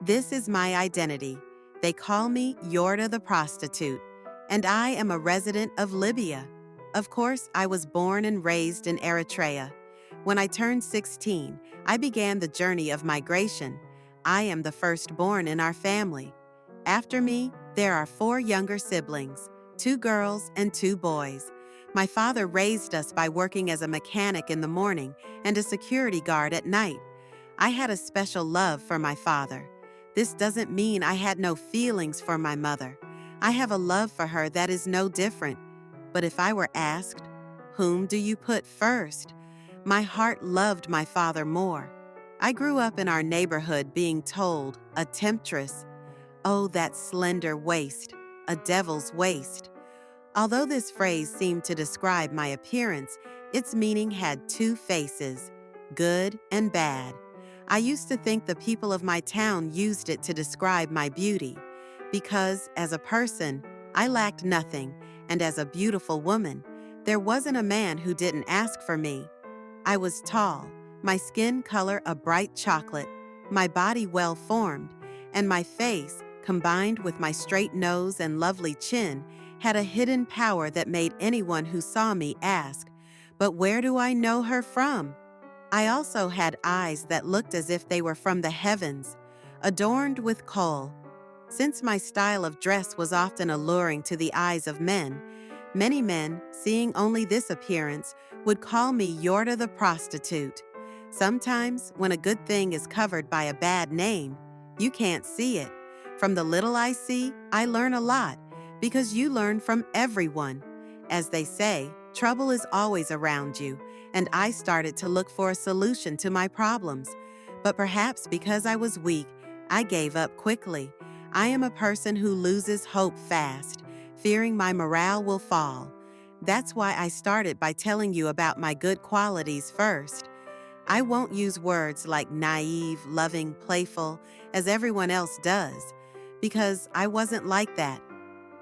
This is my identity. They call me Yorda the prostitute, and I am a resident of Libya. Of course, I was born and raised in Eritrea. When I turned 16, I began the journey of migration. I am the firstborn in our family. After me, there are 4 younger siblings, 2 girls and 2 boys. My father raised us by working as a mechanic in the morning and a security guard at night. I had a special love for my father. This doesn't mean I had no feelings for my mother. I have a love for her that is no different. But if I were asked, whom do you put first? My heart loved my father more. I grew up in our neighborhood being told, a temptress. Oh, that slender waist, a devil's waist. Although this phrase seemed to describe my appearance, its meaning had 2 faces, good and bad. I used to think the people of my town used it to describe my beauty, because, as a person, I lacked nothing, and as a beautiful woman, there wasn't a man who didn't ask for me. I was tall, my skin color a bright chocolate, my body well formed, and my face, combined with my straight nose and lovely chin, had a hidden power that made anyone who saw me ask, "But where do I know her from?" I also had eyes that looked as if they were from the heavens, adorned with kohl. Since my style of dress was often alluring to the eyes of men, many men, seeing only this appearance, would call me Yorda the prostitute. Sometimes, when a good thing is covered by a bad name, you can't see it. From the little I see, I learn a lot, because you learn from everyone. As they say, trouble is always around you, and I started to look for a solution to my problems. But perhaps because I was weak, I gave up quickly. I am a person who loses hope fast, fearing my morale will fall. That's why I started by telling you about my good qualities first. I won't use words like naive, loving, playful, as everyone else does, because I wasn't like that.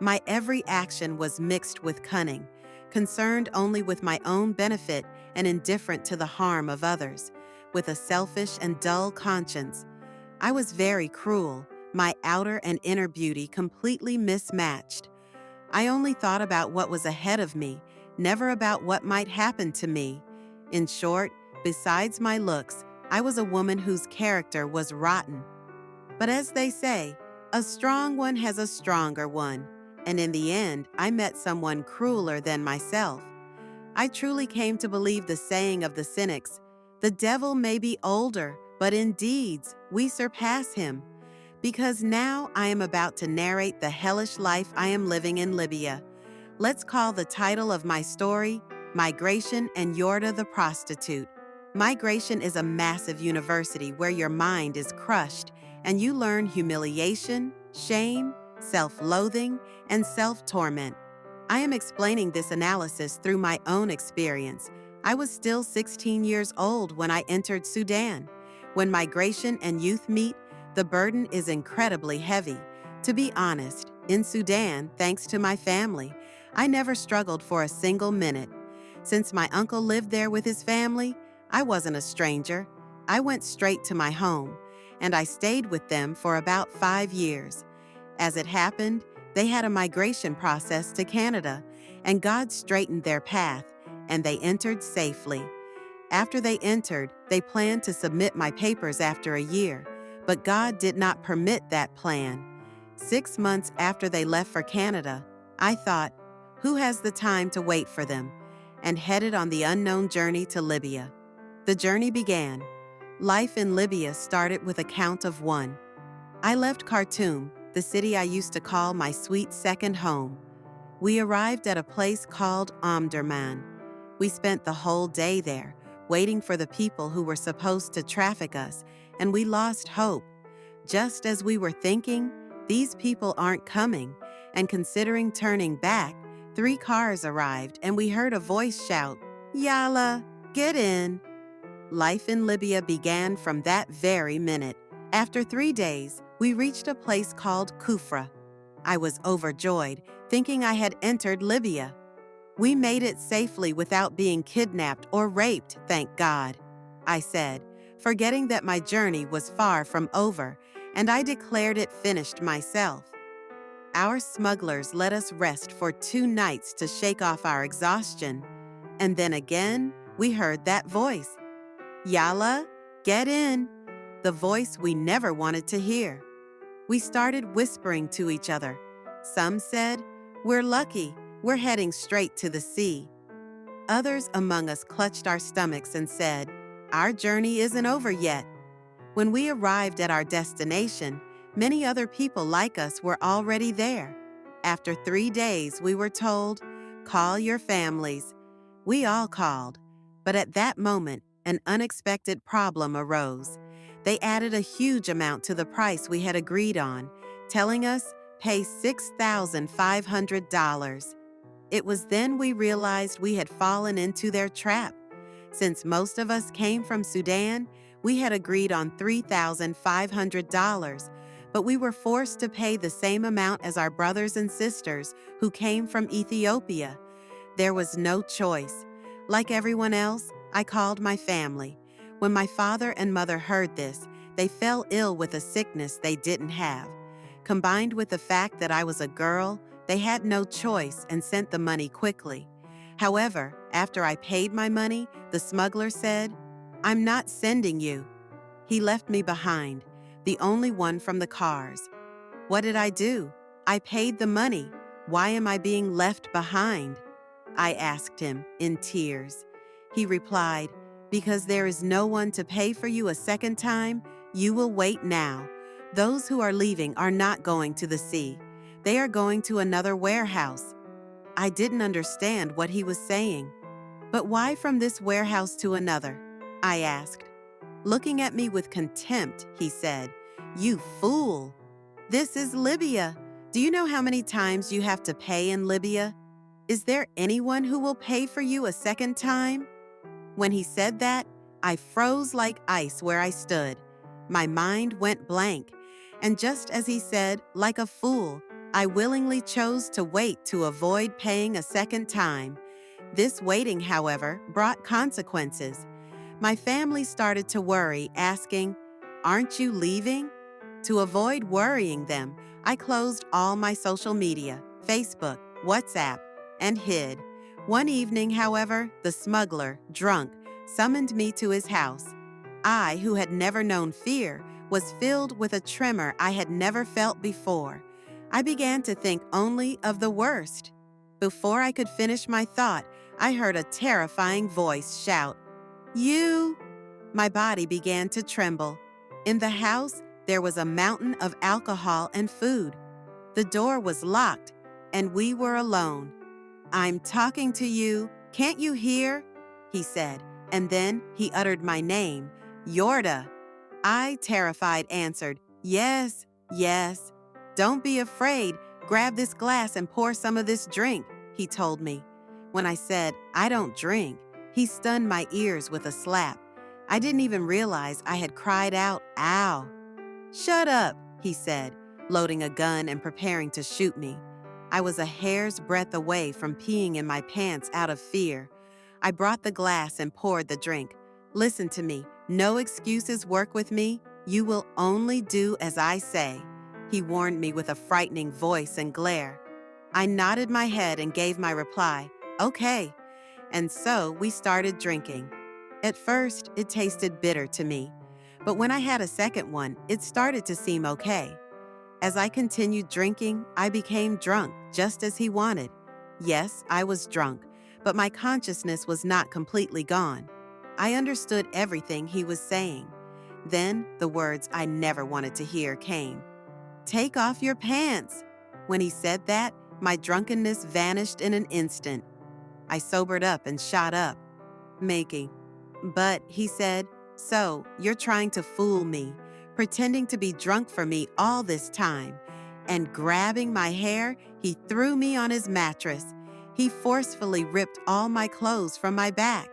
My every action was mixed with cunning, concerned only with my own benefit and indifferent to the harm of others, with a selfish and dull conscience. I was very cruel, my outer and inner beauty completely mismatched. I only thought about what was ahead of me, never about what might happen to me. In short, besides my looks, I was a woman whose character was rotten. But as they say, a strong one has a stronger one, and in the end, I met someone crueler than myself. I truly came to believe the saying of the cynics, "The devil may be older, but in deeds we surpass him." Because now I am about to narrate the hellish life I am living in Libya. Let's call the title of my story, Migration and Yorda the Prostitute. Migration is a massive university where your mind is crushed and you learn humiliation, shame, self-loathing, and self-torment. I am explaining this analysis through my own experience. I was still 16 years old when I entered Sudan. When migration and youth meet, the burden is incredibly heavy. To be honest, in Sudan, thanks to my family, I never struggled for a single minute. Since my uncle lived there with his family, I wasn't a stranger. I went straight to my home, and I stayed with them for about 5 years. As it happened, they had a migration process to Canada, and God straightened their path, and they entered safely. After they entered, they planned to submit my papers after a year, but God did not permit that plan. 6 months after they left for Canada, I thought, who has the time to wait for them? And headed on the unknown journey to Libya. The journey began. Life in Libya started with a count of 1. I left Khartoum, the city I used to call my sweet second home. We arrived at a place called Omdurman. We spent the whole day there, waiting for the people who were supposed to traffic us, and we lost hope. Just as we were thinking, these people aren't coming, and considering turning back, 3 cars arrived and we heard a voice shout, "Yalla, get in." Life in Libya began from that very minute. After 3 days, we reached a place called Kufra. I was overjoyed, thinking I had entered Libya. We made it safely without being kidnapped or raped, thank God, I said, forgetting that my journey was far from over, and I declared it finished myself. Our smugglers let us rest for 2 nights to shake off our exhaustion, and then again we heard that voice. Yalla, get in, the voice we never wanted to hear. We started whispering to each other. Some said, "We're lucky, we're heading straight to the sea." Others among us clutched our stomachs and said, "Our journey isn't over yet." When we arrived at our destination, many other people like us were already there. After 3 days, we were told, "Call your families." We all called, but at that moment, an unexpected problem arose. They added a huge amount to the price we had agreed on, telling us, "Pay $6,500. It was then we realized we had fallen into their trap. Since most of us came from Sudan, we had agreed on $3,500, but we were forced to pay the same amount as our brothers and sisters who came from Ethiopia. There was no choice. Like everyone else, I called my family. When my father and mother heard this, they fell ill with a sickness they didn't have. Combined with the fact that I was a girl, they had no choice and sent the money quickly. However, after I paid my money, the smuggler said, "I'm not sending you." He left me behind, the only one from the cars. What did I do? I paid the money. Why am I being left behind? I asked him in tears. He replied, "Because there is no one to pay for you a second time, you will wait now. Those who are leaving are not going to the sea. They are going to another warehouse." I didn't understand what he was saying. "But why from this warehouse to another?" I asked. Looking at me with contempt, he said, "You fool! This is Libya. Do you know how many times you have to pay in Libya? Is there anyone who will pay for you a second time?" When he said that, I froze like ice where I stood. My mind went blank. And just as he said, like a fool, I willingly chose to wait to avoid paying a second time. This waiting, however, brought consequences. My family started to worry, asking, "Aren't you leaving?" To avoid worrying them, I closed all my social media, Facebook, WhatsApp, and hid. One evening, however, the smuggler, drunk, summoned me to his house. I, who had never known fear, was filled with a tremor I had never felt before. I began to think only of the worst. Before I could finish my thought, I heard a terrifying voice shout, "You!" My body began to tremble. In the house, there was a mountain of alcohol and food. The door was locked, and we were alone. "I'm talking to you. Can't you hear?" he said, and then he uttered my name, Yorda. I, terrified, answered, "Yes, yes." "Don't be afraid. Grab this glass and pour some of this drink," he told me. When I said, "I don't drink," he stunned my ears with a slap. I didn't even realize I had cried out, "Ow!" "Shut up," he said, loading a gun and preparing to shoot me. I was a hair's breadth away from peeing in my pants out of fear. I brought the glass and poured the drink. "Listen to me. No excuses work with me. You will only do as I say," he warned me with a frightening voice and glare. I nodded my head and gave my reply, "Okay." And so we started drinking. At first, it tasted bitter to me, but when I had a second one, it started to seem okay. As I continued drinking, I became drunk, just as he wanted. Yes, I was drunk, but my consciousness was not completely gone. I understood everything he was saying. Then the words I never wanted to hear came. "Take off your pants." When he said that, my drunkenness vanished in an instant. I sobered up and shot up, making. "But," he said, "so you're trying to fool me, pretending to be drunk for me all this time." And grabbing my hair, he threw me on his mattress. He forcefully ripped all my clothes from my back.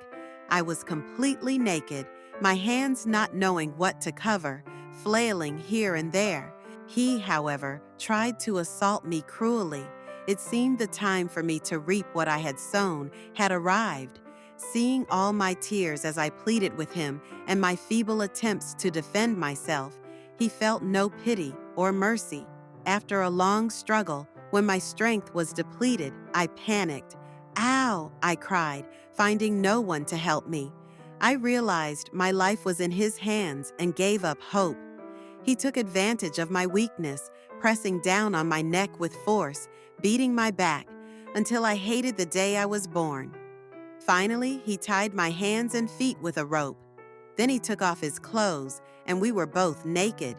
I was completely naked, my hands not knowing what to cover, flailing here and there. He, however, tried to assault me cruelly. It seemed the time for me to reap what I had sown had arrived. Seeing all my tears as I pleaded with him and my feeble attempts to defend myself, He felt no pity or mercy. After a long struggle, when my strength was depleted, I panicked. "Ow!" I cried, finding no one to help me. I realized my life was in his hands and gave up hope. He took advantage of my weakness, pressing down on my neck with force, beating my back, until I hated the day I was born. Finally, he tied my hands and feet with a rope. Then he took off his clothes, and we were both naked.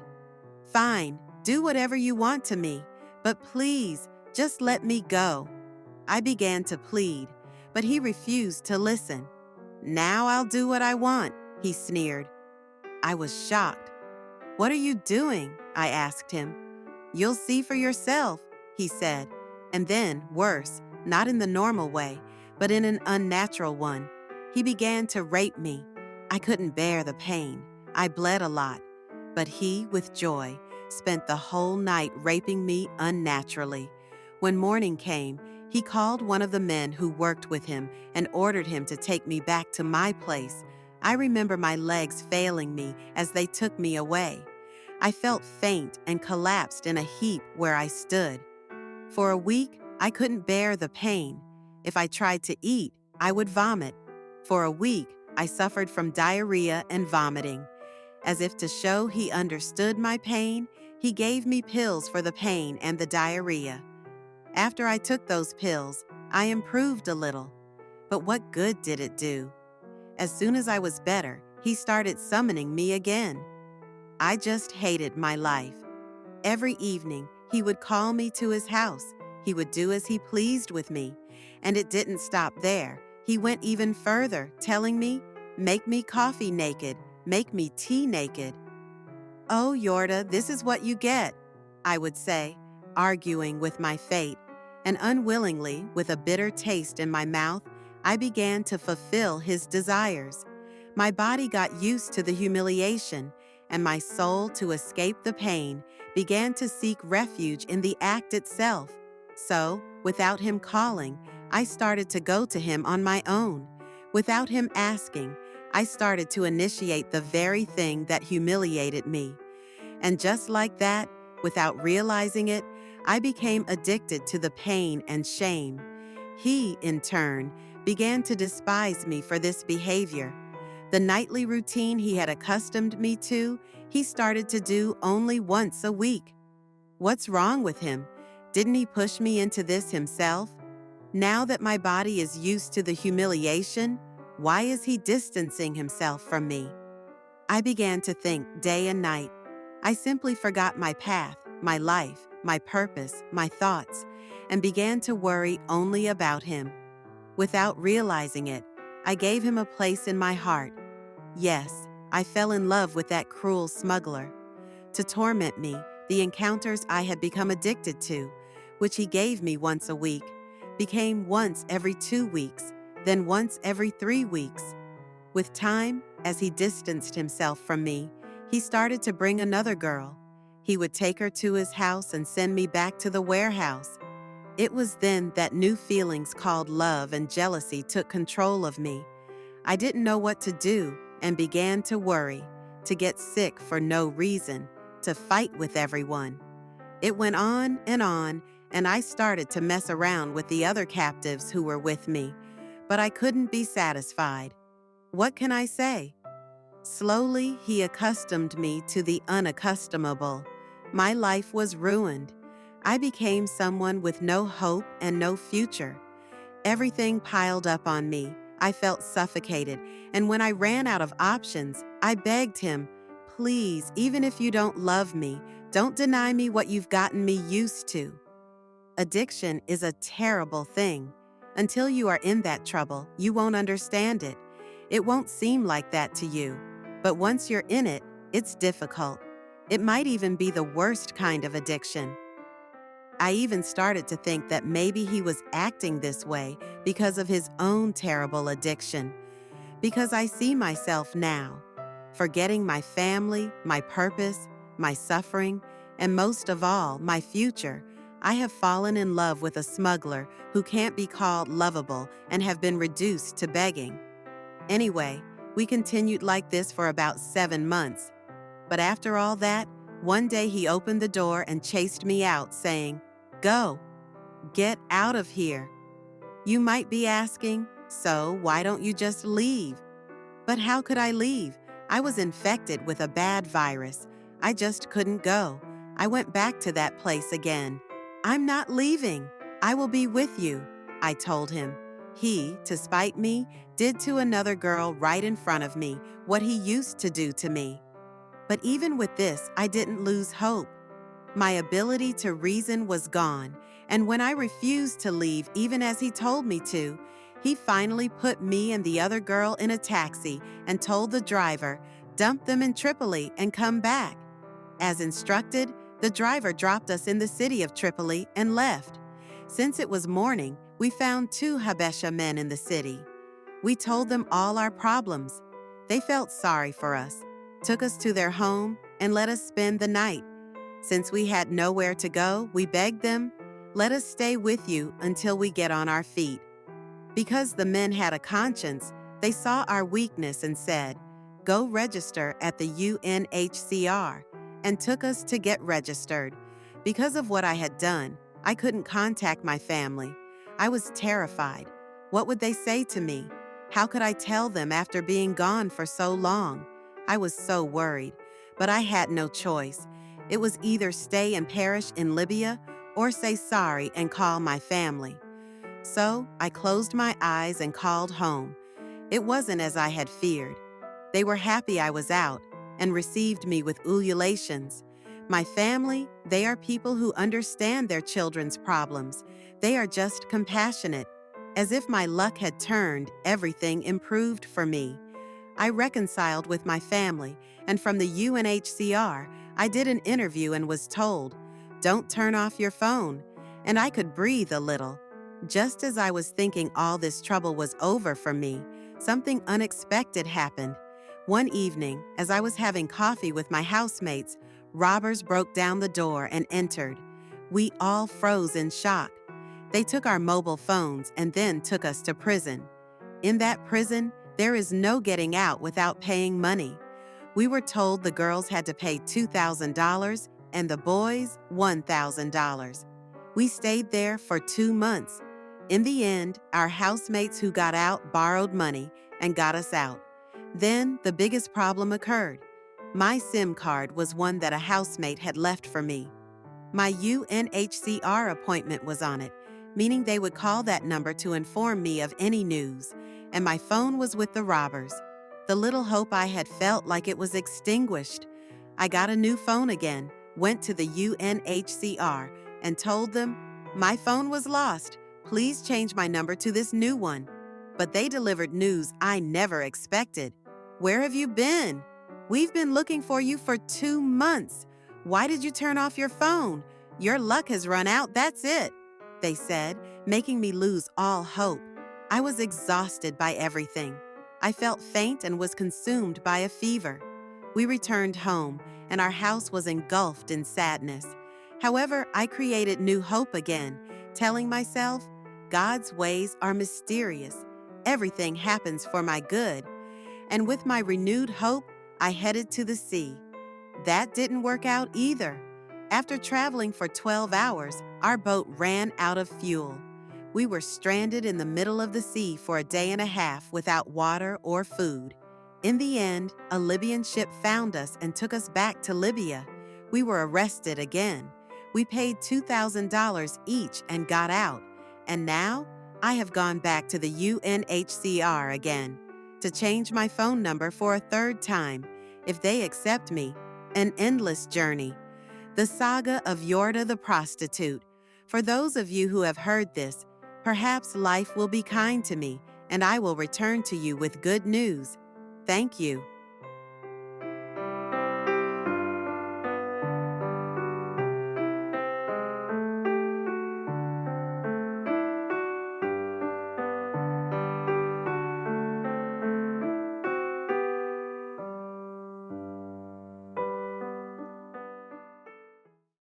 "Fine, do whatever you want to me, but please, just let me go." I began to plead, but he refused to listen. "Now I'll do what I want," he sneered. I was shocked. "What are you doing?" I asked him. "You'll see for yourself," he said. And then, worse, not in the normal way, but in an unnatural one, he began to rape me. I couldn't bear the pain. I bled a lot. But he, with joy, spent the whole night raping me unnaturally. When morning came, he called one of the men who worked with him and ordered him to take me back to my place. I remember my legs failing me as they took me away. I felt faint and collapsed in a heap where I stood. For a week, I couldn't bear the pain. If I tried to eat, I would vomit. For a week, I suffered from diarrhea and vomiting. As if to show he understood my pain, he gave me pills for the pain and the diarrhea. After I took those pills, I improved a little. But what good did it do? As soon as I was better, he started summoning me again. I just hated my life. Every evening, he would call me to his house. He would do as he pleased with me. And it didn't stop there. He went even further, telling me, "Make me coffee naked, make me tea naked." "Oh, Yorda, this is what you get," I would say, arguing with my fate. And unwillingly, with a bitter taste in my mouth, I began to fulfill his desires. My body got used to the humiliation, and my soul, to escape the pain, began to seek refuge in the act itself. So, without him calling, I started to go to him on my own. Without him asking, I started to initiate the very thing that humiliated me. And just like that, without realizing it, I became addicted to the pain and shame. He, in turn, began to despise me for this behavior. The nightly routine he had accustomed me to, he started to do only once a week. What's wrong with him? Didn't he push me into this himself? Now that my body is used to the humiliation, why is he distancing himself from me? I began to think day and night. I simply forgot my path, my life, my purpose, my thoughts, and began to worry only about him. Without realizing it, I gave him a place in my heart. Yes, I fell in love with that cruel smuggler. To torment me, the encounters I had become addicted to, which he gave me once a week, became once every 2 weeks, then once every 3 weeks. With time, as he distanced himself from me, he started to bring another girl. He would take her to his house and send me back to the warehouse. It was then that new feelings called love and jealousy took control of me. I didn't know what to do and began to worry, to get sick for no reason, to fight with everyone. It went on, and I started to mess around with the other captives who were with me, but I couldn't be satisfied. What can I say? Slowly, he accustomed me to the unaccustomable. My life was ruined. I became someone with no hope and no future. Everything piled up on me. I felt suffocated, and when I ran out of options, I begged him, "Please, even if you don't love me, don't deny me what you've gotten me used to." Addiction is a terrible thing. Until you are in that trouble, you won't understand it. It won't seem like that to you. But once you're in it, it's difficult. It might even be the worst kind of addiction. I even started to think that maybe he was acting this way because of his own terrible addiction. Because I see myself now, forgetting my family, my purpose, my suffering, and most of all, my future. I have fallen in love with a smuggler who can't be called lovable and have been reduced to begging. Anyway, we continued like this for about 7 months. But after all that, One day he opened the door and chased me out, saying, "Go, get out of here." You might be asking, so why don't you just leave? But how could I leave? I was infected with a bad virus. I just couldn't go. I went back to that place again. "I'm not leaving. I will be with you," I told him. He, to spite me, did to another girl right in front of me what he used to do to me. But even with this, I didn't lose hope. My ability to reason was gone, and when I refused to leave even as he told me to, he finally put me and the other girl in a taxi and told the driver, "Dump them in Tripoli and come back." As instructed, the driver dropped us in the city of Tripoli and left. Since it was morning, we found 2 Habesha men in the city. We told them all our problems. They felt sorry for us, took us to their home, and let us spend the night. Since we had nowhere to go, we begged them, "Let us stay with you until we get on our feet." Because the men had a conscience, they saw our weakness and said, "Go register at the UNHCR," and took us to get registered. Because of what I had done, I couldn't contact my family. I was terrified. What would they say to me? How could I tell them after being gone for so long? I was so worried, but I had no choice. It was either stay and perish in Libya or say sorry and call my family. So I closed my eyes and called home. It wasn't as I had feared. They were happy I was out and received me with ululations. My family, they are people who understand their children's problems. They are just compassionate. As if my luck had turned, everything improved for me. I reconciled with my family, and from the UNHCR, I did an interview and was told, "Don't turn off your phone," and I could breathe a little. Just as I was thinking all this trouble was over for me, something unexpected happened. One evening, as I was having coffee with my housemates, robbers broke down the door and entered. We all froze in shock. They took our mobile phones and then took us to prison. In that prison, there is no getting out without paying money. We were told the girls had to pay $2,000 and the boys $1,000. We stayed there for 2 months. In the end, our housemates who got out borrowed money and got us out. Then the biggest problem occurred. My SIM card was one that a housemate had left for me. My UNHCR appointment was on it, meaning they would call that number to inform me of any news, and my phone was with the robbers. The little hope I had felt like it was extinguished. I got a new phone again, went to the UNHCR, and told them, "My phone was lost. Please change my number to this new one." But they delivered news I never expected. "Where have you been? We've been looking for you for 2 months. Why did you turn off your phone? Your luck has run out, that's it," they said, making me lose all hope. I was exhausted by everything. I felt faint and was consumed by a fever. We returned home, and our house was engulfed in sadness. However, I created new hope again, telling myself, God's ways are mysterious. Everything happens for my good. And with my renewed hope, I headed to the sea. That didn't work out either. After traveling for 12 hours, our boat ran out of fuel. We were stranded in the middle of the sea for a day and a half without water or food. In the end, a Libyan ship found us and took us back to Libya. We were arrested again. We paid $2,000 each and got out. And now, I have gone back to the UNHCR again to change my phone number for a 3rd time, if they accept me. An endless journey. The saga of Yorda the prostitute. For those of you who have heard this, perhaps life will be kind to me, and I will return to you with good news. Thank you.